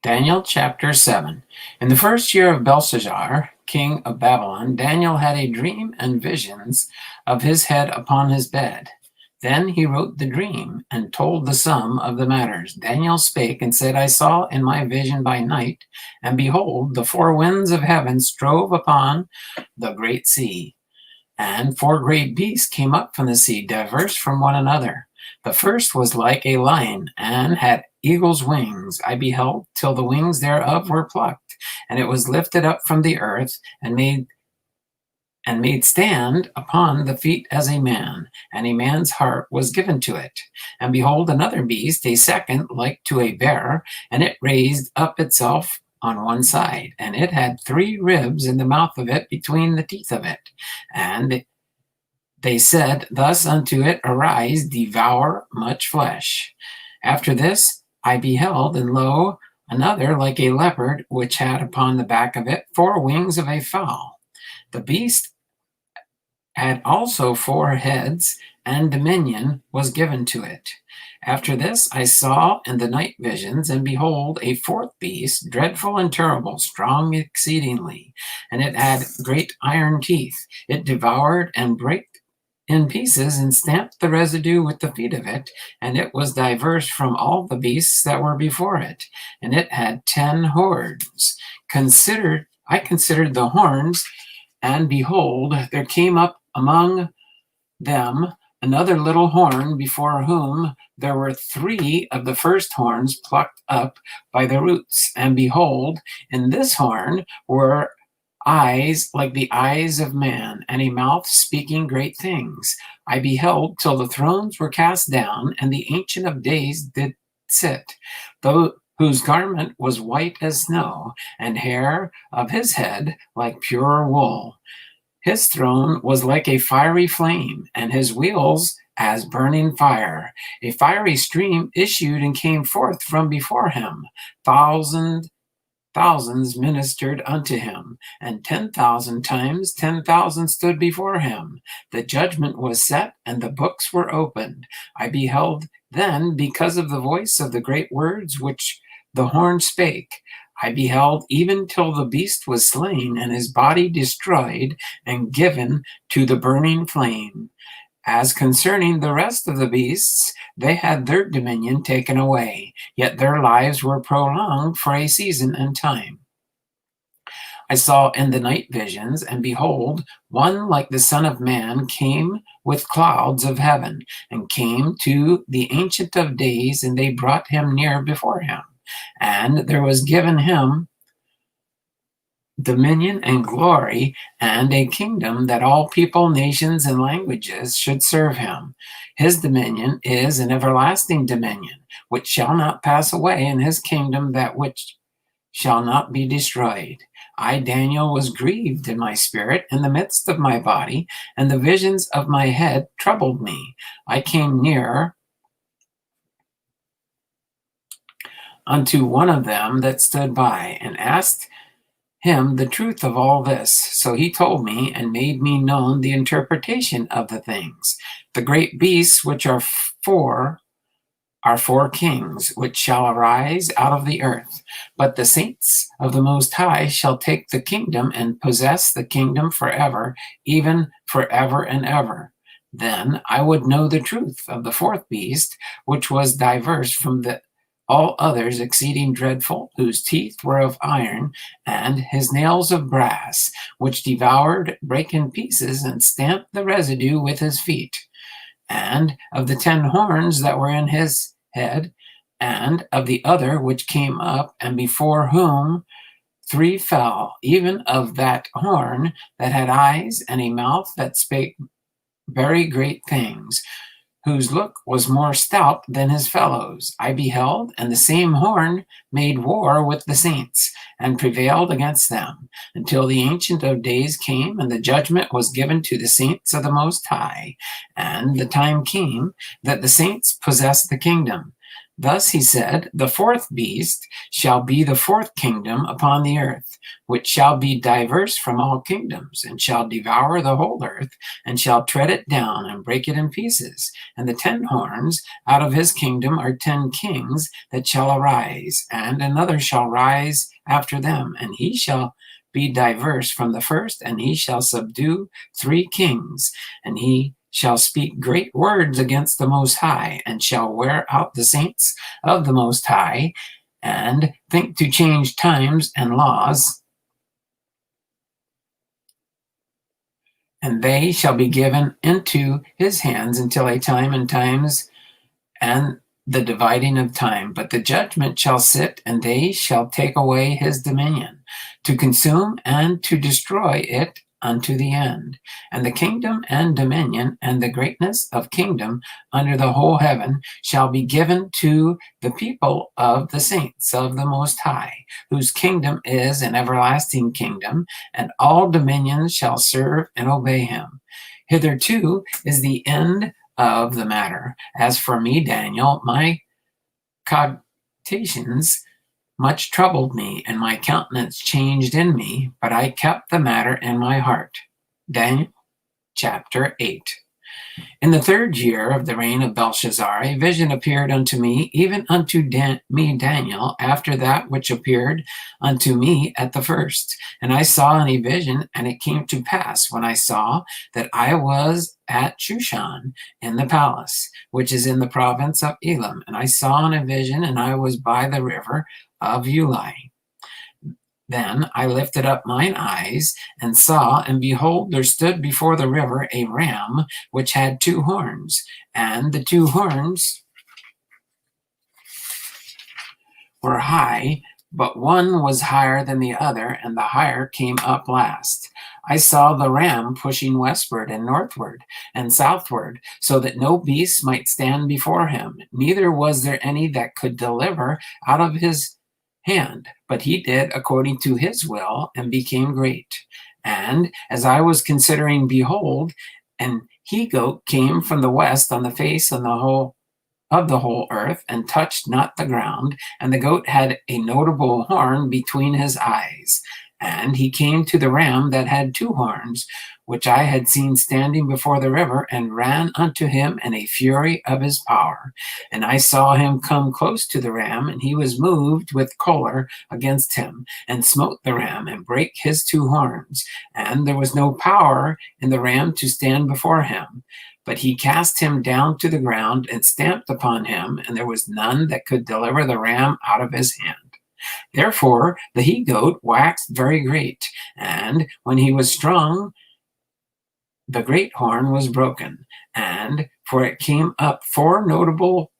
Daniel chapter 7. In the first year of Belshazzar, king of Babylon, Daniel had a dream and visions of his head upon his bed. Then he wrote the dream and told the sum of the matters. Daniel spake and said, I saw in my vision by night, and behold, the four winds of heaven strove upon the great sea. And four great beasts came up from the sea, diverse from one another. The first was like a lion, and had eagle's wings. I beheld till the wings thereof were plucked, and it was lifted up from the earth, and made stand upon the feet as a man, and a man's heart was given to it. And behold, another beast, a second, like to a bear, and it raised up itself on one side, and it had 3 ribs in the mouth of it between the teeth of it. And they said thus unto it, Arise, devour much flesh. After this I beheld, and lo, another like a leopard, which had upon the back of it 4 wings of a fowl. The beast had also 4 heads, and dominion was given to it. After this I saw in the night visions, and behold, a 4th beast, dreadful and terrible, strong exceedingly, and it had great iron teeth. It devoured and brake in pieces, and stamped the residue with the feet of it, and it was diverse from all the beasts that were before it, and it had 10 horns. I considered the horns, and behold, there came up among them another little horn, before whom there were 3 of the first horns plucked up by the roots. And behold, in this horn were eyes like the eyes of man, and a mouth speaking great things. I beheld till the thrones were cast down, and the Ancient of Days did sit, whose garment was white as snow, and hair of his head like pure wool. His throne was like a fiery flame, and his wheels as burning fire. A fiery stream issued and came forth from before him. Thousands ministered unto him, and 10,000 times 10,000 stood before him. The judgment was set, and the books were opened. I beheld then, because of the voice of the great words which the horn spake. I beheld even till the beast was slain, and his body destroyed, and given to the burning flame. As concerning the rest of the beasts, they had their dominion taken away, yet their lives were prolonged for a season and time. I saw in the night visions, and behold, one like the Son of Man came with clouds of heaven, and came to the Ancient of Days, and they brought him near before him. And there was given him dominion and glory, and a kingdom that all people, nations, and languages should serve him. His dominion is an everlasting dominion, which shall not pass away, and his kingdom that which shall not be destroyed. I, Daniel, was grieved in my spirit in the midst of my body, and the visions of my head troubled me. I came near unto one of them that stood by, and asked him the truth of all this. So he told me, and made me known the interpretation of the things. The great beasts which are 4 kings, which shall arise out of the earth. But the saints of the Most High shall take the kingdom, and possess the kingdom forever, even forever and ever. Then I would know the truth of the 4th beast, which was diverse from all others, exceeding dreadful, whose teeth were of iron, and his nails of brass, which devoured, brake in pieces, and stamped the residue with his feet. And of the 10 horns that were in his head, and of the other which came up, and before whom 3 fell, even of that horn that had eyes, and a mouth that spake very great things, whose look was more stout than his fellows. I beheld, and the same horn made war with the saints, and prevailed against them, until the Ancient of Days came, and the judgment was given to the saints of the Most High. And the time came that the saints possessed the kingdom. Thus he said, the fourth beast shall be the fourth kingdom upon the earth, which shall be diverse from all kingdoms, and shall devour the whole earth, and shall tread it down, and break it in pieces. And the 10 horns out of his kingdom are 10 kings that shall arise, and another shall rise after them, and he shall be diverse from the first, and he shall subdue 3 kings, and he shall speak great words against the Most High, and shall wear out the saints of the Most High, and think to change times and laws, and they shall be given into his hands until a time and times and the dividing of time. But the judgment shall sit, and they shall take away his dominion, to consume and to destroy it unto the end. And the kingdom and dominion and the greatness of kingdom under the whole heaven shall be given to the people of the saints of the Most High, whose kingdom is an everlasting kingdom, and all dominions shall serve and obey him. Hitherto is the end of the matter. As for me, Daniel, my cogitations much troubled me, and my countenance changed in me, but I kept the matter in my heart. Daniel chapter 8. In the 3rd year of the reign of Belshazzar, a vision appeared unto me, even unto me, Daniel, after that which appeared unto me at the first. And I saw in a vision, and it came to pass, when I saw, that I was at Shushan in the palace, which is in the province of Elam. And I saw in a vision, and I was by the river of Ulai. Then I lifted up mine eyes and saw, and behold, there stood before the river a ram which had 2 horns, and the 2 horns were high, but one was higher than the other, and the higher came up last. I saw the ram pushing westward and northward and southward, so that no beast might stand before him, neither was there any that could deliver out of his hand, but he did according to his will and became great. And as I was considering, behold, an he-goat came from the west on the face of the whole earth, and touched not the ground, and the goat had a notable horn between his eyes. And he came to the ram that had 2 horns, which I had seen standing before the river, and ran unto him in a fury of his power. And I saw him come close to the ram, and he was moved with choler against him, and smote the ram, and brake his 2 horns. And there was no power in the ram to stand before him. But he cast him down to the ground, and stamped upon him, and there was none that could deliver the ram out of his hand. Therefore the he-goat waxed very great, and when he was strong, the great horn was broken, and for it came up 4 notable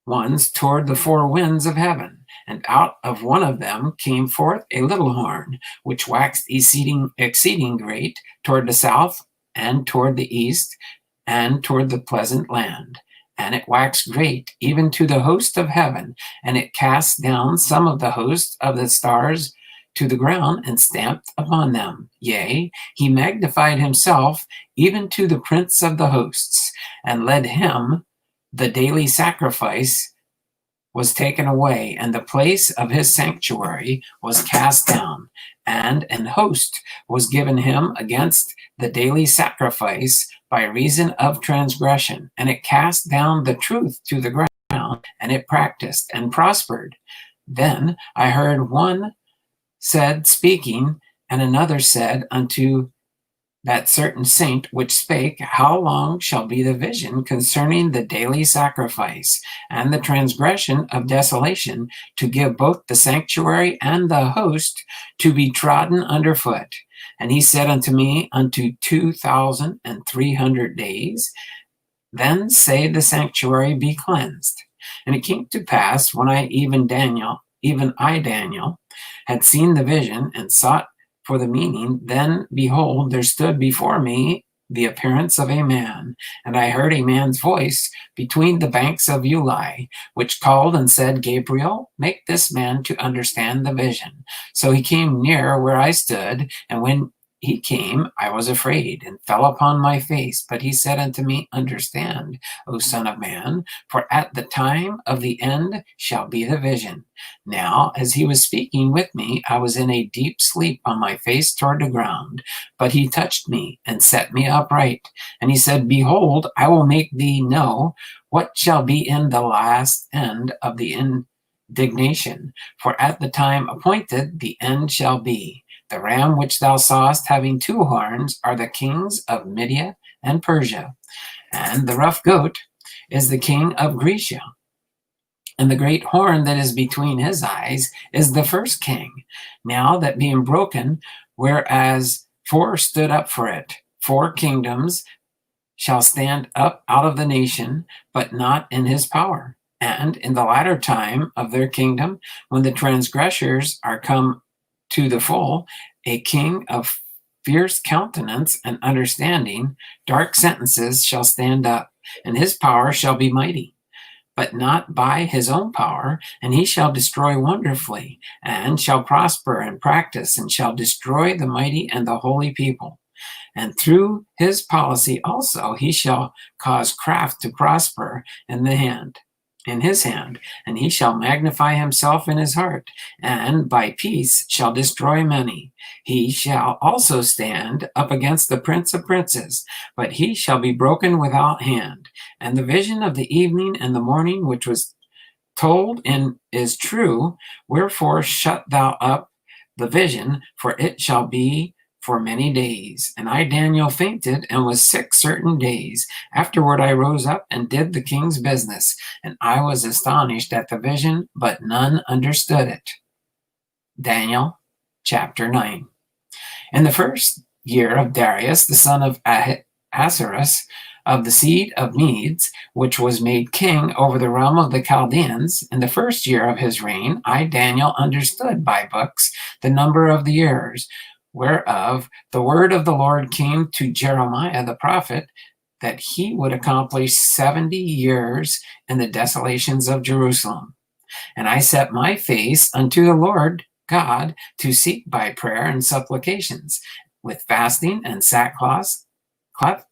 ones toward the 4 winds of heaven, and out of one of them came forth a little horn, which waxed exceeding great toward the south, and toward the east, and toward the pleasant land. And it waxed great even to the host of heaven, and it cast down some of the host of the stars to the ground, and stamped upon them. Yea, he magnified himself even to the prince of the hosts, and led him. The daily sacrifice was taken away, and the place of his sanctuary was cast down, and an host was given him against the daily sacrifice by reason of transgression, and it cast down the truth to the ground, and it practiced and prospered. Then I heard one said speaking, and another said unto that certain saint which spake, How long shall be the vision concerning the daily sacrifice and the transgression of desolation, to give both the sanctuary and the host to be trodden under foot? And he said unto me, unto 2,300 days, then say the sanctuary be cleansed. And it came to pass, when I, Daniel, had seen the vision and sought for the meaning, then behold, there stood before me the appearance of a man, and I heard a man's voice between the banks of Ulai, which called and said, Gabriel, make this man to understand the vision. So he came near where I stood, and when he came, I was afraid, and fell upon my face. But he said unto me, Understand, O Son of Man, for at the time of the end shall be the vision. Now, as he was speaking with me, I was in a deep sleep on my face toward the ground. But he touched me and set me upright. And he said, Behold, I will make thee know what shall be in the last end of the indignation. For at the time appointed, the end shall be. The ram which thou sawest having 2 horns are the kings of Media and Persia, and the rough goat is the king of Grecia. And the great horn that is between his eyes is the first king. Now that being broken, whereas 4 stood up for it, 4 kingdoms shall stand up out of the nation, but not in his power. And in the latter time of their kingdom, when the transgressors are come to the full, a king of fierce countenance and understanding, dark sentences shall stand up, and his power shall be mighty, but not by his own power, and he shall destroy wonderfully, and shall prosper and practice, and shall destroy the mighty and the holy people. And through his policy also he shall cause craft to prosper in his hand, and he shall magnify himself in his heart, and by peace shall destroy many. He shall also stand up against the prince of princes, but he shall be broken without hand. And the vision of the evening and the morning which was told in is true, wherefore shut thou up the vision, for it shall be for many days. And I, Daniel, fainted and was sick certain days. Afterward I rose up and did the king's business, and I was astonished at the vision, but none understood it. Daniel chapter 9. In the first year of Darius, the son of Ahasuerus, of the seed of Medes, which was made king over the realm of the Chaldeans, in the first year of his reign, I, Daniel, understood by books the number of the years, whereof the word of the Lord came to Jeremiah the prophet, that he would accomplish 70 years in the desolations of Jerusalem. And I set my face unto the Lord God to seek by prayer and supplications, with fasting and sackcloth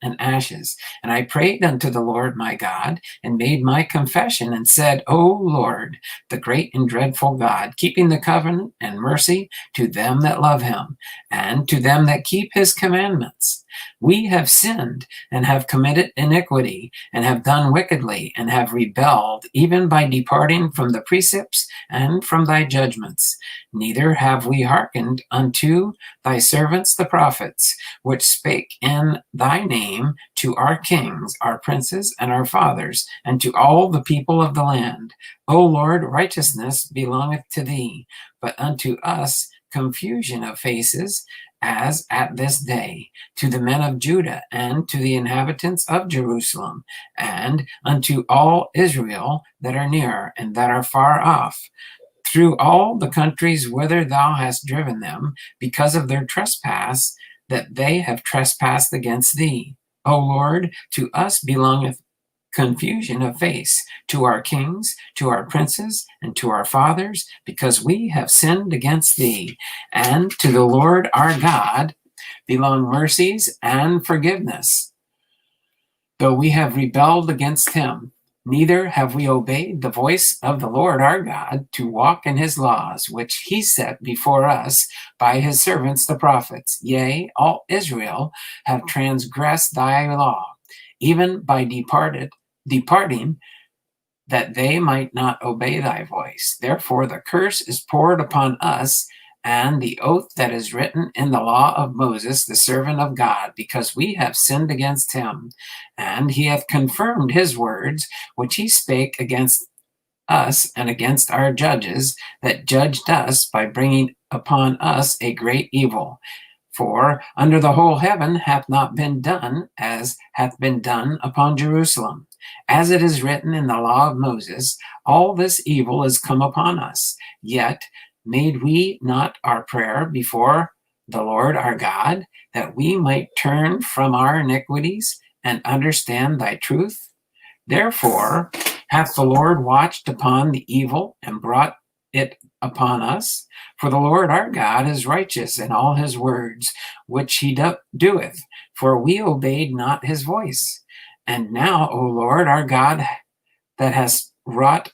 and ashes. And I prayed unto the Lord my God, and made my confession, and said, O Lord, the great and dreadful God, keeping the covenant and mercy to them that love him, and to them that keep his commandments. We have sinned, and have committed iniquity, and have done wickedly, and have rebelled, even by departing from the precepts and from thy judgments. Neither have we hearkened unto thy servants the prophets, which spake in thy name to our kings, our princes, and our fathers, and to all the people of the land. O Lord, righteousness belongeth to thee, but unto us confusion of faces, as at this day, to the men of Judah, and to the inhabitants of Jerusalem, and unto all Israel that are near and that are far off, through all the countries whither thou hast driven them, because of their trespass, that they have trespassed against thee. O Lord, to us belongeth confusion of face, to our kings, to our princes, and to our fathers, because we have sinned against thee. And to the Lord our God belong mercies and forgiveness, though we have rebelled against him. Neither have we obeyed the voice of the Lord our God to walk in his laws, which he set before us by his servants the prophets. Yea, all Israel have transgressed thy law, even by departing, that they might not obey thy voice. Therefore the curse is poured upon us, and the oath that is written in the law of Moses, the servant of God, because we have sinned against him. And he hath confirmed his words, which he spake against us and against our judges that judged us, by bringing upon us a great evil. For under the whole heaven hath not been done as hath been done upon Jerusalem. As it is written in the law of Moses, all this evil is come upon us. Yet made we not our prayer before the Lord our God, that we might turn from our iniquities and understand thy truth? Therefore hath the Lord watched upon the evil, and brought it upon us? For the Lord our God is righteous in all his words, which he doeth, for we obeyed not his voice. And now, O Lord our God, that has brought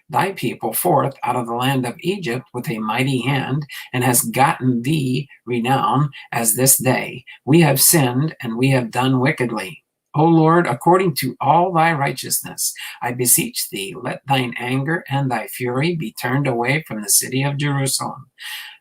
thy people forth out of the land of Egypt with a mighty hand, and has gotten thee renown as this day. We have sinned, and we have done wickedly. O Lord, according to all thy righteousness, I beseech thee, let thine anger and thy fury be turned away from the city of Jerusalem,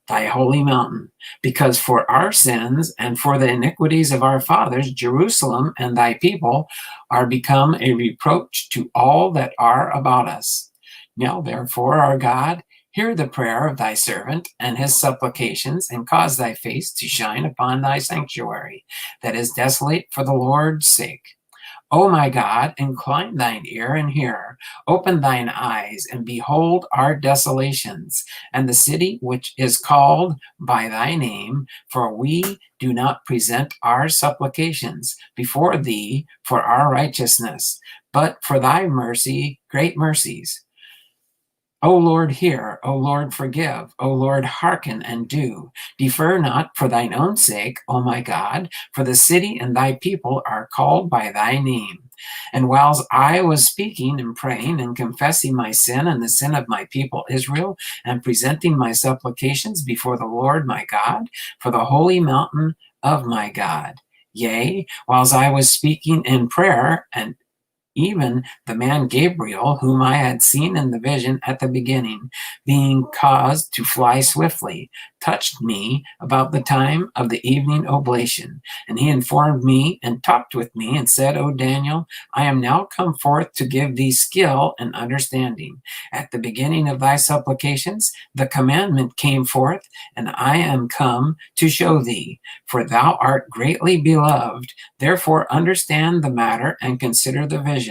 thy holy mountain, because for our sins and for the iniquities of our fathers, Jerusalem and thy people are become a reproach to all that are about us. Now, therefore, our God, hear the prayer of thy servant and his supplications, and cause thy face to shine upon thy sanctuary, that is desolate for the Lord's sake. O my God, incline thine ear and hear. Open thine eyes and behold our desolations, and the city which is called by thy name, for we do not present our supplications before thee for our righteousness, but for thy mercy, great mercies. O Lord, hear. O Lord, forgive. O Lord, hearken and do. Defer not for thine own sake, O my God, for the city and thy people are called by thy name. And whilst I was speaking and praying and confessing my sin and the sin of my people Israel, and presenting my supplications before the Lord my God, for the holy mountain of my God. Yea, whilst I was speaking in prayer, and even the man Gabriel, whom I had seen in the vision at the beginning, being caused to fly swiftly, touched me about the time of the evening oblation. And he informed me and talked with me and said, O Daniel, I am now come forth to give thee skill and understanding. At the beginning of thy supplications, the commandment came forth, and I am come to show thee, for thou art greatly beloved. Therefore understand the matter and consider the vision.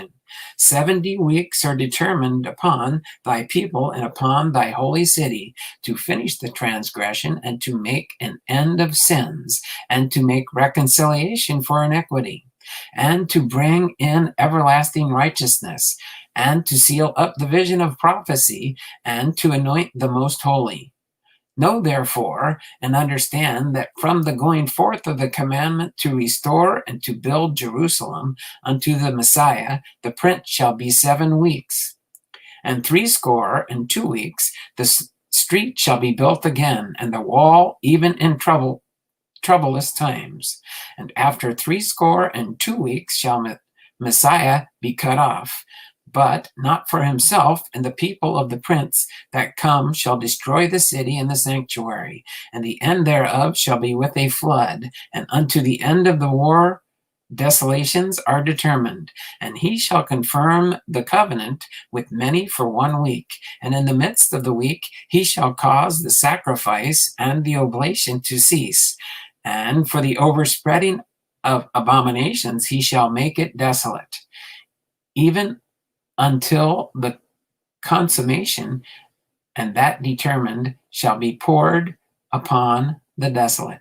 70 weeks are determined upon thy people and upon thy holy city to finish the transgression and to make an end of sins and to make reconciliation for iniquity and to bring in everlasting righteousness and to seal up the vision of prophecy and to anoint the most holy. Know therefore and understand that from the going forth of the commandment to restore and to build Jerusalem unto the Messiah, the prince shall be 7 weeks. And 62 weeks, the street shall be built again, and the wall even in troublous times. And after 62 weeks shall Messiah be cut off, but not for himself, and the people of the prince that come shall destroy the city and the sanctuary, and the end thereof shall be with a flood, and unto the end of the war desolations are determined. And he shall confirm the covenant with many for 1 week, and in the midst of the week he shall cause the sacrifice and the oblation to cease, and for the overspreading of abominations he shall make it desolate, even until the consummation, and that determined shall be poured upon the desolate.